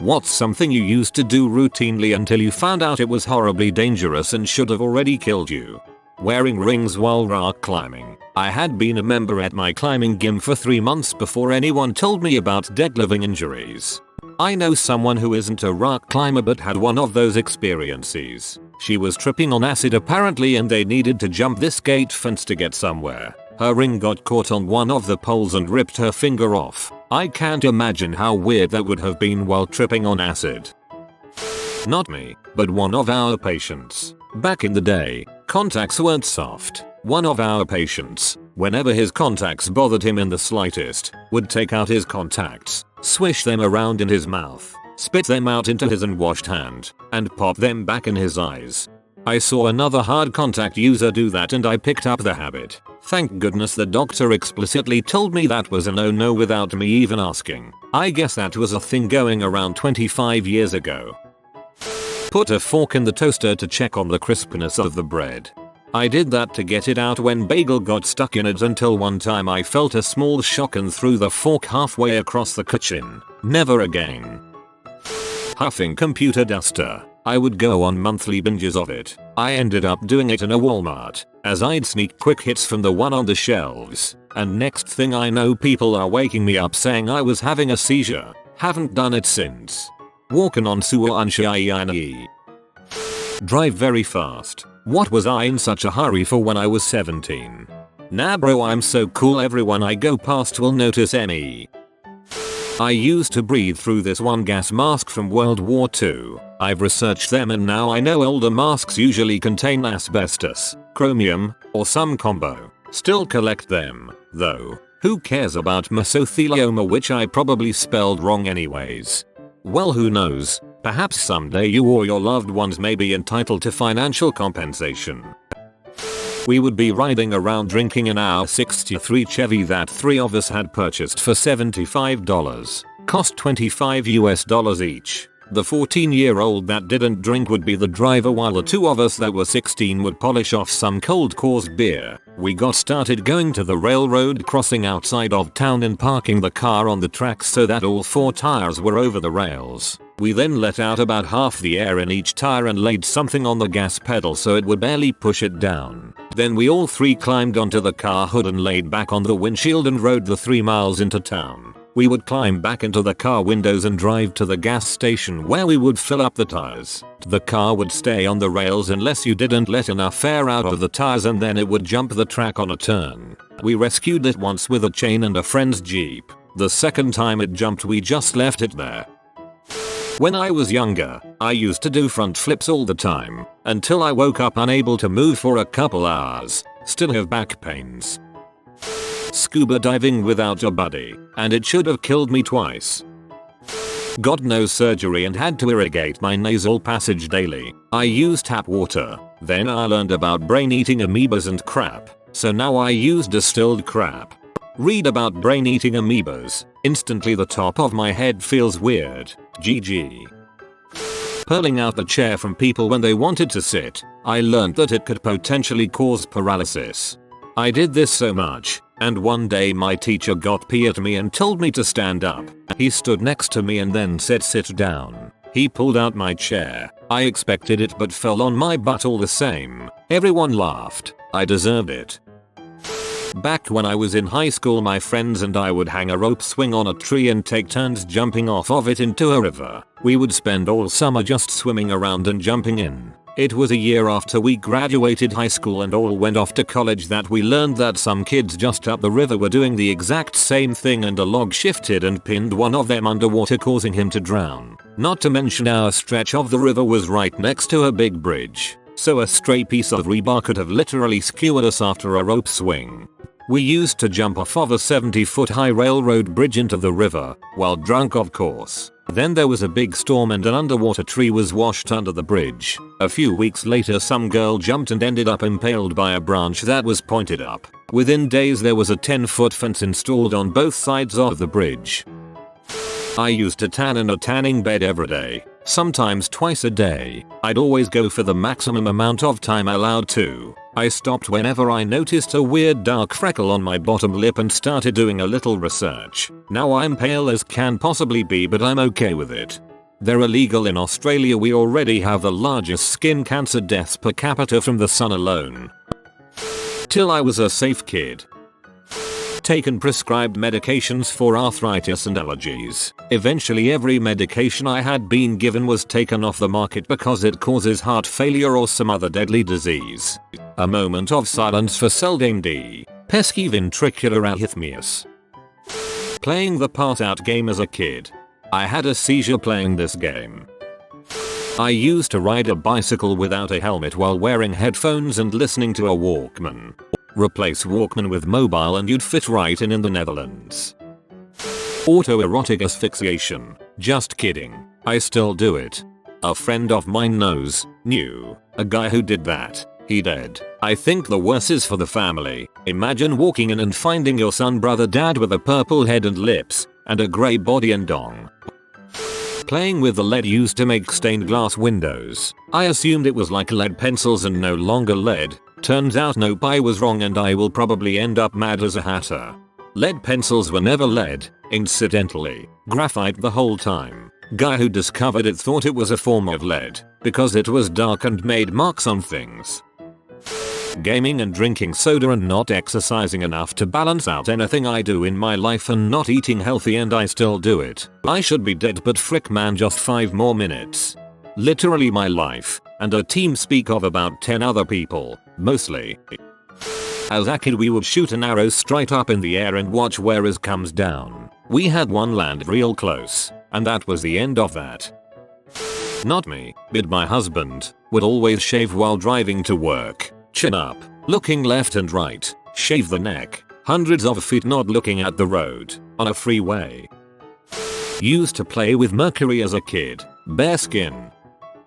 What's something you used to do routinely until you found out it was horribly dangerous and should have already killed you? Wearing rings while rock climbing. I had been a member at my climbing gym for 3 months before anyone told me about deadlifting injuries. I know someone who isn't a rock climber but had one of those experiences. She was tripping on acid apparently and they needed to jump this gate fence to get somewhere. Her ring got caught on one of the poles and ripped her finger off. I can't imagine how weird that would have been while tripping on acid. Not me, but one of our patients. Back in the day, contacts weren't soft. One of our patients, whenever his contacts bothered him in the slightest, would take out his contacts, swish them around in his mouth, spit them out into his unwashed hand, and pop them back in his eyes. I saw another hard contact user do that and I picked up the habit. Thank goodness the doctor explicitly told me that was a no-no without me even asking. I guess that was a thing going around 25 years ago. Put a fork in the toaster to check on the crispness of the bread. I did that to get it out when bagel got stuck in it until one time I felt a small shock and threw the fork halfway across the kitchen. Never again. Huffing computer duster. I would go on monthly binges of it. I ended up doing it in a Walmart, as I'd sneak quick hits from the one on the shelves, and next thing I know people are waking me up saying I was having a seizure. Haven't done it since. Walking on Suanshiani. Drive very fast. What was I in such a hurry for when I was 17? Nah bro, I'm so cool everyone I go past will notice me. I used to breathe through this one gas mask from World War II. I've researched them and now I know older masks usually contain asbestos, chromium, or some combo. Still collect them, though. Who cares about mesothelioma, which I probably spelled wrong anyways. Well, who knows, perhaps someday you or your loved ones may be entitled to financial compensation. We would be riding around drinking in our 63 Chevy that 3 of us had purchased for $75. Cost $25 each. The 14-year-old that didn't drink would be the driver while the 2 of us that were 16 would polish off some cold course beer. We got started going to the railroad crossing outside of town and parking the car on the tracks so that all 4 tires were over the rails. We then let out about half the air in each tire and laid something on the gas pedal so it would barely push it down. Then we all 3 climbed onto the car hood and laid back on the windshield and rode the 3 miles into town. We would climb back into the car windows and drive to the gas station where we would fill up the tires. The car would stay on the rails unless you didn't let enough air out of the tires and then it would jump the track on a turn. We rescued it once with a chain and a friend's Jeep. The second time it jumped we just left it there. When I was younger, I used to do front flips all the time, until I woke up unable to move for a couple hours. Still have back pains. Scuba diving without a buddy, and it should have killed me twice. Got nose surgery and had to irrigate my nasal passage daily. I use tap water. Then I learned about brain-eating amoebas and crap, so now I use distilled crap. Read about brain-eating amoebas. Instantly the top of my head feels weird. GG. Pulling out the chair from people when they wanted to sit. I learned that it could potentially cause paralysis. I did this so much, and one day my teacher got pee at me and told me to stand up. He stood next to me and then said sit down. He pulled out my chair. I expected it but fell on my butt all the same. Everyone laughed. I deserved it. Back when I was in high school, my friends and I would hang a rope swing on a tree and take turns jumping off of it into a river. We would spend all summer just swimming around and jumping in. It was a year after we graduated high school and all went off to college that we learned that some kids just up the river were doing the exact same thing and a log shifted and pinned one of them underwater, causing him to drown. Not to mention our stretch of the river was right next to a big bridge, so a stray piece of rebar could have literally skewered us after a rope swing. We used to jump off of a 70-foot high railroad bridge into the river, while drunk of course. Then there was a big storm and an underwater tree was washed under the bridge. A few weeks later some girl jumped and ended up impaled by a branch that was pointed up. Within days there was a 10-foot fence installed on both sides of the bridge. I used to tan in a tanning bed every day, sometimes twice a day. I'd always go for the maximum amount of time allowed to. I stopped whenever I noticed a weird dark freckle on my bottom lip and started doing a little research. Now I'm pale as can possibly be, but I'm okay with it. They're illegal in Australia. We already have the largest skin cancer deaths per capita from the sun alone. Till I was a safe kid. Taken prescribed medications for arthritis and allergies. Eventually every medication I had been given was taken off the market because it causes heart failure or some other deadly disease. A moment of silence for Seldane D. Pesky ventricular arrhythmias. Playing the pass out game as a kid. I had a seizure playing this game. I used to ride a bicycle without a helmet while wearing headphones and listening to a Walkman. Replace Walkman with mobile and you'd fit right in the Netherlands. Autoerotic asphyxiation. Just kidding. I still do it. A friend of mine knew a guy who did that. He dead. I think the worst is for the family. Imagine walking in and finding your son brother dad with a purple head and lips, and a grey body and dong. Playing with the lead used to make stained glass windows. I assumed it was like lead pencils and no longer lead. Turns out nope, I was wrong and I will probably end up mad as a hatter. Lead pencils were never lead, incidentally. Graphite the whole time. Guy who discovered it thought it was a form of lead, because it was dark and made marks on things. Gaming and drinking soda and not exercising enough to balance out anything I do in my life and not eating healthy, and I still do it. I should be dead, but frick man, just 5 more minutes. Literally my life, and a team speak of about 10 other people, mostly. As a kid we would shoot an arrow straight up in the air and watch where it comes down. We had one land real close, and that was the end of that. Not me, but my husband would always shave while driving to work. Chin up, looking left and right, shave the neck, hundreds of feet not looking at the road, on a freeway. Used to play with mercury as a kid, bare skin.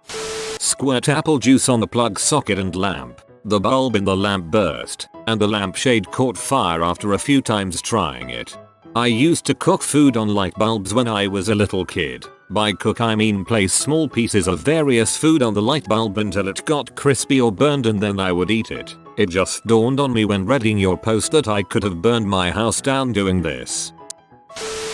Squirt apple juice on the plug socket and lamp. The bulb in the lamp burst, and the lampshade caught fire after a few times trying it. I used to cook food on light bulbs when I was a little kid. By cook I mean place small pieces of various food on the light bulb until it got crispy or burned, and then I would eat it. It just dawned on me when reading your post that I could have burned my house down doing this.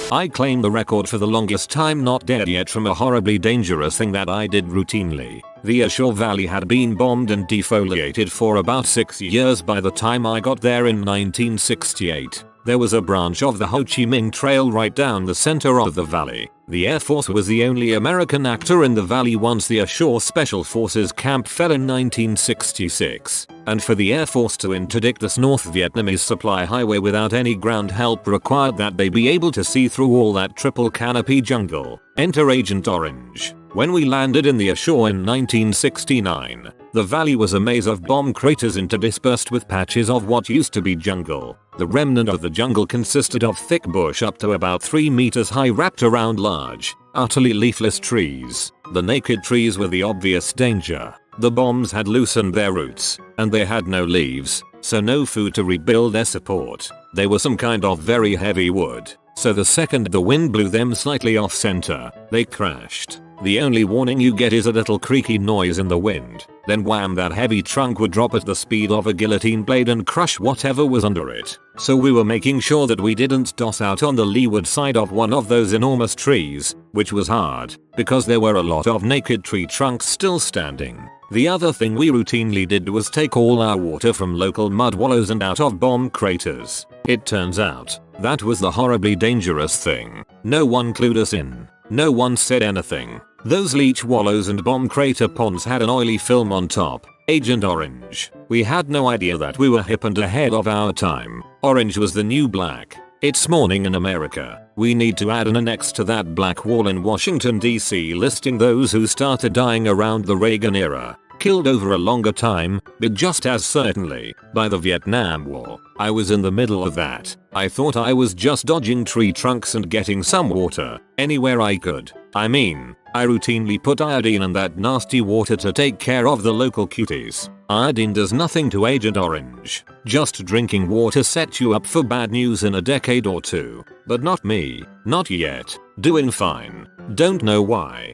I claim the record for the longest time not dead yet from a horribly dangerous thing that I did routinely. The Ashore Valley had been bombed and defoliated for about 6 years by the time I got there in 1968. There was a branch of the Ho Chi Minh Trail right down the center of the valley. The Air Force was the only American actor in the valley once the Ashore Special Forces camp fell in 1966. And for the Air Force to interdict this North Vietnamese supply highway without any ground help required that they be able to see through all that triple canopy jungle. Enter Agent Orange. When we landed in the Ashore in 1969, the valley was a maze of bomb craters interdispersed with patches of what used to be jungle. The remnant of the jungle consisted of thick bush up to about 3 meters high wrapped around large, utterly leafless trees. The naked trees were the obvious danger. The bombs had loosened their roots, and they had no leaves, so no food to rebuild their support. They were some kind of very heavy wood, so the second the wind blew them slightly off center, they crashed. The only warning you get is a little creaky noise in the wind. Then wham, that heavy trunk would drop at the speed of a guillotine blade and crush whatever was under it. So we were making sure that we didn't toss out on the leeward side of one of those enormous trees, which was hard, because there were a lot of naked tree trunks still standing. The other thing we routinely did was take all our water from local mud wallows and out of bomb craters. It turns out, that was the horribly dangerous thing. No one clued us in. No one said anything. Those leech wallows and bomb crater ponds had an oily film on top. Agent Orange. We had no idea that we were hip and ahead of our time. Orange was the new black. It's morning in America. We need to add an annex to that black wall in Washington DC listing those who started dying around the Reagan era. Killed over a longer time, but just as certainly, by the Vietnam War. I was in the middle of that. I thought I was just dodging tree trunks and getting some water, anywhere I could. I mean, I routinely put iodine in that nasty water to take care of the local cuties. Iodine does nothing to Agent Orange. Just drinking water sets you up for bad news in a decade or two. But not me. Not yet. Doing fine. Don't know why.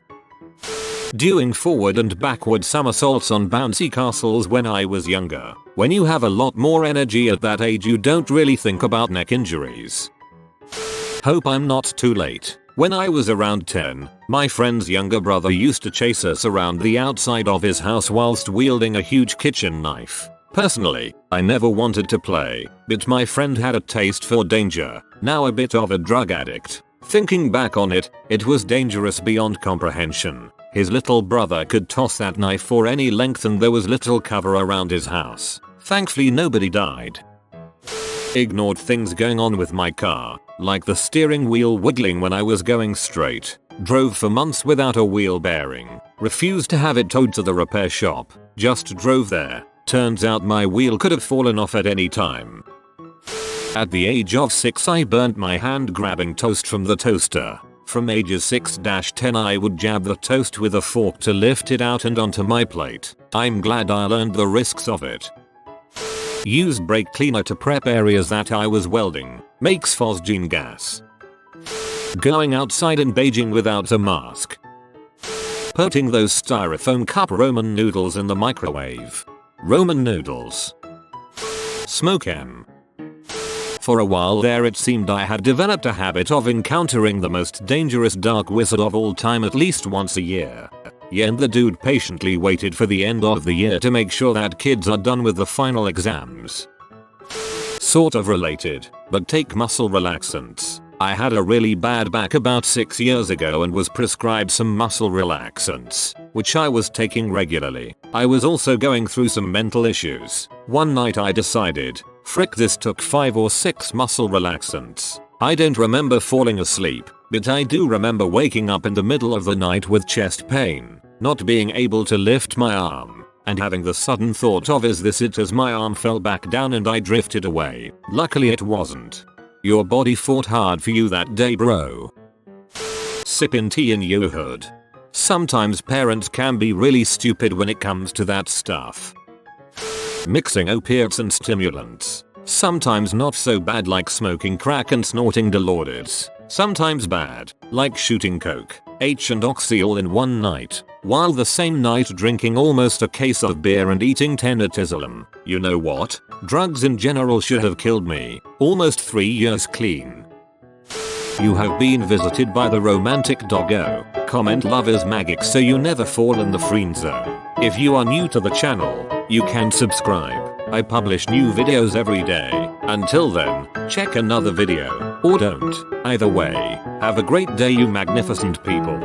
Doing forward and backward somersaults on bouncy castles when I was younger. When you have a lot more energy at that age, you don't really think about neck injuries. Hope I'm not too late. When I was around 10, my friend's younger brother used to chase us around the outside of his house whilst wielding a huge kitchen knife. Personally, I never wanted to play, but my friend had a taste for danger, now a bit of a drug addict. Thinking back on it, it was dangerous beyond comprehension. His little brother could toss that knife for any length and there was little cover around his house. Thankfully nobody died. Ignored things going on with my car, like the steering wheel wiggling when I was going straight. Drove for months without a wheel bearing. Refused to have it towed to the repair shop. Just drove there. Turns out my wheel could have fallen off at any time. At the age of 6 I burnt my hand grabbing toast from the toaster. From ages 6-10 I would jab the toast with a fork to lift it out and onto my plate. I'm glad I learned the risks of it. Used brake cleaner to prep areas that I was welding. Makes phosgene gas. Going outside in Beijing without a mask. Putting those styrofoam cup ramen noodles in the microwave. Ramen noodles. Smoke 'em. For a while there it seemed I had developed a habit of encountering the most dangerous dark wizard of all time at least once a year. Yeah, and the dude patiently waited for the end of the year to make sure that kids are done with the final exams. Sort of related, but take muscle relaxants. I had a really bad back about 6 years ago and was prescribed some muscle relaxants, which I was taking regularly. I was also going through some mental issues. One night I decided, frick this, took 5 or 6 muscle relaxants. I don't remember falling asleep, but I do remember waking up in the middle of the night with chest pain, not being able to lift my arm, and having the sudden thought of is this it, as my arm fell back down and I drifted away. Luckily it wasn't. Your body fought hard for you that day, bro. Sippin' tea in your hood. Sometimes parents can be really stupid when it comes to that stuff. Mixing opiates and stimulants. Sometimes not so bad, like smoking crack and snorting Dilaudid. Sometimes bad, like shooting coke, H and oxy all in one night, while the same night drinking almost a case of beer and eating 10 Atizolam. You know what? Drugs in general should have killed me. Almost 3 years clean. You have been visited by the romantic doggo. Comment love is magic so you never fall in the friend zone. If you are new to the channel, you can subscribe. I publish new videos every day. Until then, check another video, or don't. Either way, have a great day you magnificent people.